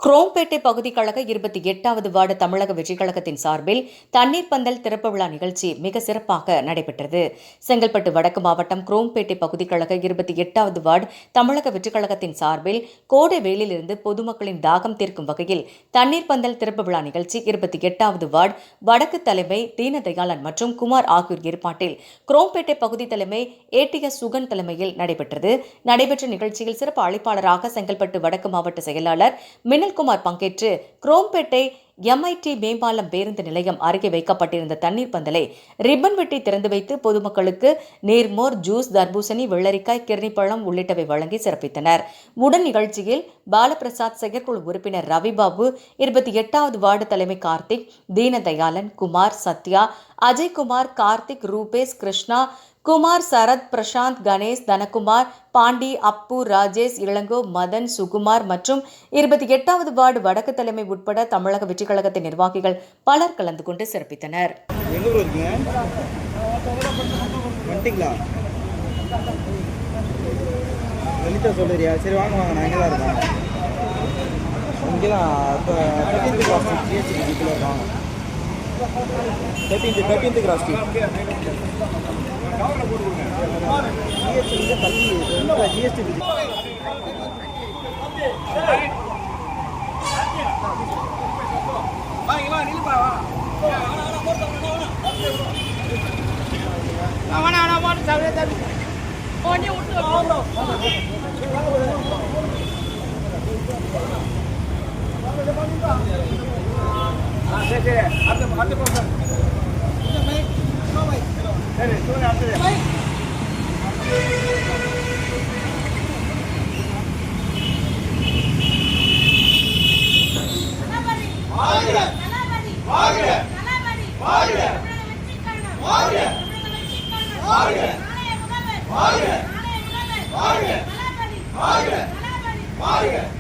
குரோம்பேட்டை பகுதி கழக 28வது வார்டு தமிழக வெற்றிக் கழகத்தின் சார்பில் தண்ணீர் பந்தல் திறப்பு விழா நிகழ்ச்சி மிக சிறப்பாக நடைபெற்றது. செங்கல்பட்டு வடக்கு மாவட்டம் குரோம்பேட்டை பகுதி கழக 28வது வார்டு தமிழக வெற்றிக் கழகத்தின் சார்பில் கோடை வெயிலிலிருந்து பொதுமக்களின் தாகம் தீர்க்கும் வகையில் தண்ணீர் பந்தல் திறப்பு விழா நிகழ்ச்சி 28வது வார்டு வடக்கு தலைமை தீனதயாளன் மற்றும் குமார் ஆகியோர் ஏற்பாட்டில் குரோம்பேட்டை பகுதி தலைமை ATS சுகன் தலைமையில் நடைபெற்றது. நடைபெற்ற நிகழ்ச்சியில் சிறப்பு அழைப்பாளராக செங்கல்பட்டு வடக்கு மாவட்ட செயலாளர் மின்னல்குமார் பங்கேற்று குரோம்பேட்டை MIT மேம்பாலம் பேருந்து நிலையம் அருகே வைக்கப்பட்டிருந்த தண்ணீர் பந்தலை ரிப்பன் வெட்டி திறந்து வைத்து பொதுமக்களுக்கு நீர்மோர், ஜூஸ், தர்பூசணி, வெள்ளரிக்காய், கிர்னிப்பழம் உள்ளிட்டவை வழங்கி சிறப்பித்தனர். உடன் நிகழ்ச்சியில் பாலபிரசாத், செயற்குழு உறுப்பினர் ரவிபாபு, 28வது வார்டு தலைமை கார்த்திக், தீனதயாளன், குமார், சத்யா, அஜய்குமார், கார்த்திக், ரூபேஷ், கிருஷ்ணா, குமார், சரத், பிரசாந்த், கணேஷ், தனகுமார், பாண்டி, அப்பு, ராஜேஷ், இளங்கோ, மதன், சுகுமார் மற்றும் 28வது வார்டு வடக்கு தலைமை உட்பட தமிழக வெற்றிக் கழகத்தின் நிர்வாகிகள் பலர் கலந்து கொண்டு சிறப்பித்தனர். வாழ்க